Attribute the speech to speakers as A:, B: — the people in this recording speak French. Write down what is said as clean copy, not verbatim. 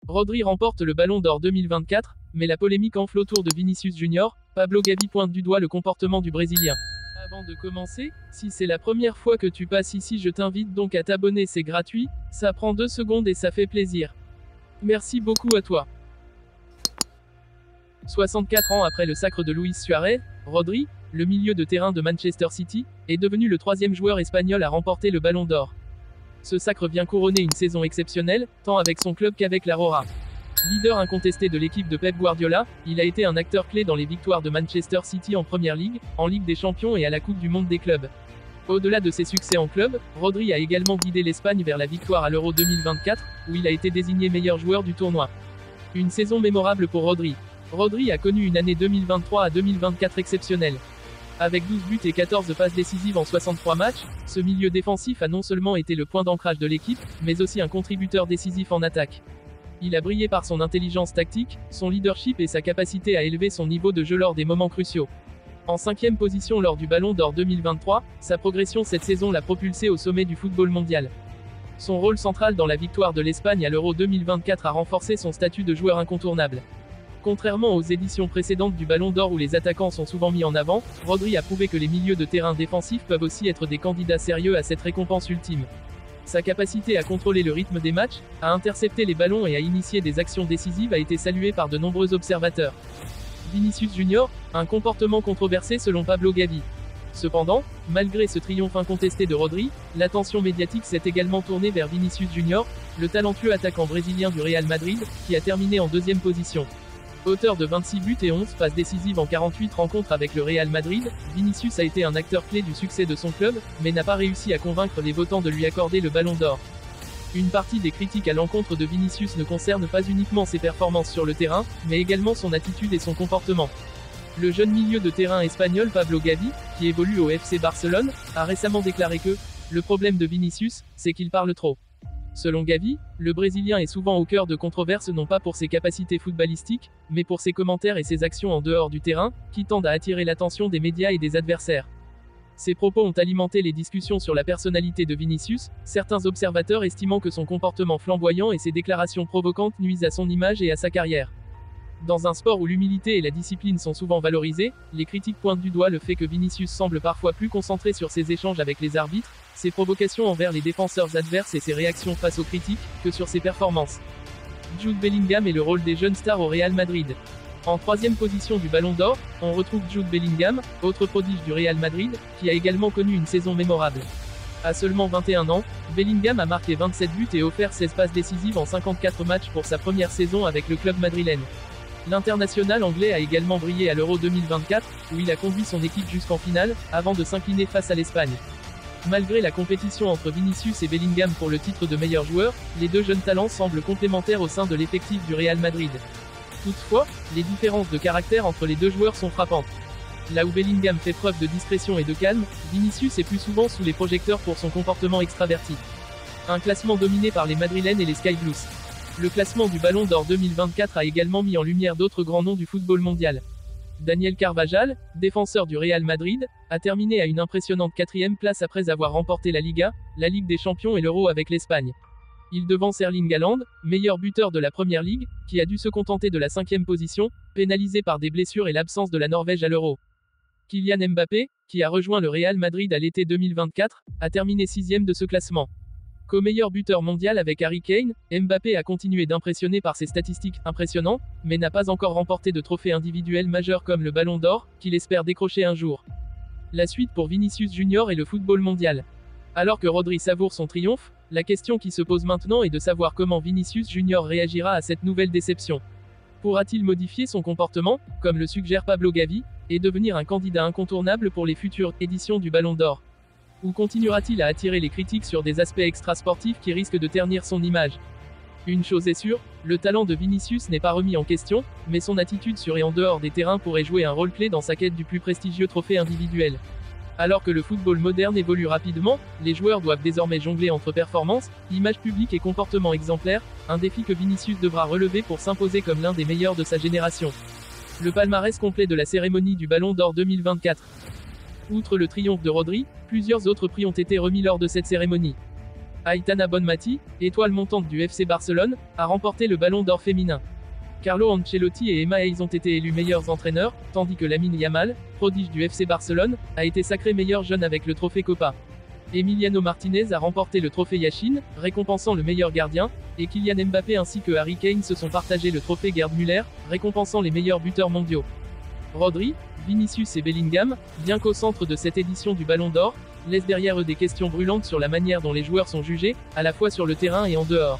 A: Rodri remporte le Ballon d'Or 2024, mais la polémique enfle autour de Vinicius Junior. Pablo Gavi pointe du doigt le comportement du Brésilien. Avant de commencer, si c'est la première fois que tu passes ici, je t'invite donc à t'abonner, c'est gratuit, ça prend 2 secondes et ça fait plaisir. Merci beaucoup à toi. 64 ans après le sacre de Luis Suarez, Rodri, le milieu de terrain de Manchester City, est devenu le 3e joueur espagnol à remporter le Ballon d'Or. Ce sacre vient couronner une saison exceptionnelle, tant avec son club qu'avec la Roja. Leader incontesté de l'équipe de Pep Guardiola, il a été un acteur clé dans les victoires de Manchester City en Première Ligue, en Ligue des Champions et à la Coupe du Monde des clubs. Au-delà de ses succès en club, Rodri a également guidé l'Espagne vers la victoire à l'Euro 2024, où il a été désigné meilleur joueur du tournoi. Une saison mémorable pour Rodri. Rodri a connu une année 2023 à 2024 exceptionnelle. Avec 12 buts et 14 passes décisives en 63 matchs, ce milieu défensif a non seulement été le point d'ancrage de l'équipe, mais aussi un contributeur décisif en attaque. Il a brillé par son intelligence tactique, son leadership et sa capacité à élever son niveau de jeu lors des moments cruciaux. En 5e position lors du Ballon d'Or 2023, sa progression cette saison l'a propulsé au sommet du football mondial. Son rôle central dans la victoire de l'Espagne à l'Euro 2024 a renforcé son statut de joueur incontournable. Contrairement aux éditions précédentes du Ballon d'Or où les attaquants sont souvent mis en avant, Rodri a prouvé que les milieux de terrain défensifs peuvent aussi être des candidats sérieux à cette récompense ultime. Sa capacité à contrôler le rythme des matchs, à intercepter les ballons et à initier des actions décisives a été saluée par de nombreux observateurs. Vinicius Junior, un comportement controversé selon Pablo Gavi. Cependant, malgré ce triomphe incontesté de Rodri, l'attention médiatique s'est également tournée vers Vinicius Junior, le talentueux attaquant brésilien du Real Madrid, qui a terminé en 2e position. Auteur de 26 buts et 11 passes décisives en 48 rencontres avec le Real Madrid, Vinicius a été un acteur clé du succès de son club, mais n'a pas réussi à convaincre les votants de lui accorder le Ballon d'Or. Une partie des critiques à l'encontre de Vinicius ne concerne pas uniquement ses performances sur le terrain, mais également son attitude et son comportement. Le jeune milieu de terrain espagnol Pablo Gavi, qui évolue au FC Barcelone, a récemment déclaré que « Le problème de Vinicius, c'est qu'il parle trop ». Selon Gavi, le Brésilien est souvent au cœur de controverses non pas pour ses capacités footballistiques, mais pour ses commentaires et ses actions en dehors du terrain, qui tendent à attirer l'attention des médias et des adversaires. Ces propos ont alimenté les discussions sur la personnalité de Vinicius, certains observateurs estimant que son comportement flamboyant et ses déclarations provocantes nuisent à son image et à sa carrière. Dans un sport où l'humilité et la discipline sont souvent valorisées, les critiques pointent du doigt le fait que Vinicius semble parfois plus concentré sur ses échanges avec les arbitres, ses provocations envers les défenseurs adverses et ses réactions face aux critiques, que sur ses performances. Jude Bellingham et le rôle des jeunes stars au Real Madrid. En 3e position du Ballon d'Or, on retrouve Jude Bellingham, autre prodige du Real Madrid, qui a également connu une saison mémorable. À seulement 21 ans, Bellingham a marqué 27 buts et offert 16 passes décisives en 54 matchs pour sa première saison avec le club madrilène. L'international anglais a également brillé à l'Euro 2024, où il a conduit son équipe jusqu'en finale, avant de s'incliner face à l'Espagne. Malgré la compétition entre Vinicius et Bellingham pour le titre de meilleur joueur, les deux jeunes talents semblent complémentaires au sein de l'effectif du Real Madrid. Toutefois, les différences de caractère entre les deux joueurs sont frappantes. Là où Bellingham fait preuve de discrétion et de calme, Vinicius est plus souvent sous les projecteurs pour son comportement extraverti. Un classement dominé par les Madrilènes et les Sky Blues. Le classement du Ballon d'Or 2024 a également mis en lumière d'autres grands noms du football mondial. Daniel Carvajal, défenseur du Real Madrid, a terminé à une impressionnante 4e place après avoir remporté la Liga, la Ligue des Champions et l'Euro avec l'Espagne. Il devance Erling Haaland, meilleur buteur de la Première Ligue, qui a dû se contenter de la 5e position, pénalisé par des blessures et l'absence de la Norvège à l'Euro. Kylian Mbappé, qui a rejoint le Real Madrid à l'été 2024, a terminé 6e de ce classement. Co-meilleur buteur mondial avec Harry Kane, Mbappé a continué d'impressionner par ses statistiques impressionnantes, mais n'a pas encore remporté de trophée individuel majeur comme le Ballon d'Or, qu'il espère décrocher un jour. La suite pour Vinicius Junior et le football mondial. Alors que Rodri savoure son triomphe, la question qui se pose maintenant est de savoir comment Vinicius Junior réagira à cette nouvelle déception. Pourra-t-il modifier son comportement, comme le suggère Pablo Gavi, et devenir un candidat incontournable pour les futures éditions du Ballon d'Or ? Ou continuera-t-il à attirer les critiques sur des aspects extrasportifs qui risquent de ternir son image ? Une chose est sûre, le talent de Vinicius n'est pas remis en question, mais son attitude sur et en dehors des terrains pourrait jouer un rôle clé dans sa quête du plus prestigieux trophée individuel. Alors que le football moderne évolue rapidement, les joueurs doivent désormais jongler entre performance, image publique et comportement exemplaire, un défi que Vinicius devra relever pour s'imposer comme l'un des meilleurs de sa génération. Le palmarès complet de la cérémonie du Ballon d'Or 2024. Outre le triomphe de Rodri, plusieurs autres prix ont été remis lors de cette cérémonie. Aitana Bonmati, étoile montante du FC Barcelone, a remporté le Ballon d'Or féminin. Carlo Ancelotti et Emma Hayes ont été élus meilleurs entraîneurs, tandis que Lamine Yamal, prodige du FC Barcelone, a été sacré meilleur jeune avec le trophée Copa. Emiliano Martinez a remporté le trophée Yashin, récompensant le meilleur gardien, et Kylian Mbappé ainsi que Harry Kane se sont partagés le trophée Gerd Müller, récompensant les meilleurs buteurs mondiaux. Rodri, Vinicius et Bellingham, bien qu'au centre de cette édition du Ballon d'Or, laissent derrière eux des questions brûlantes sur la manière dont les joueurs sont jugés, à la fois sur le terrain et en dehors.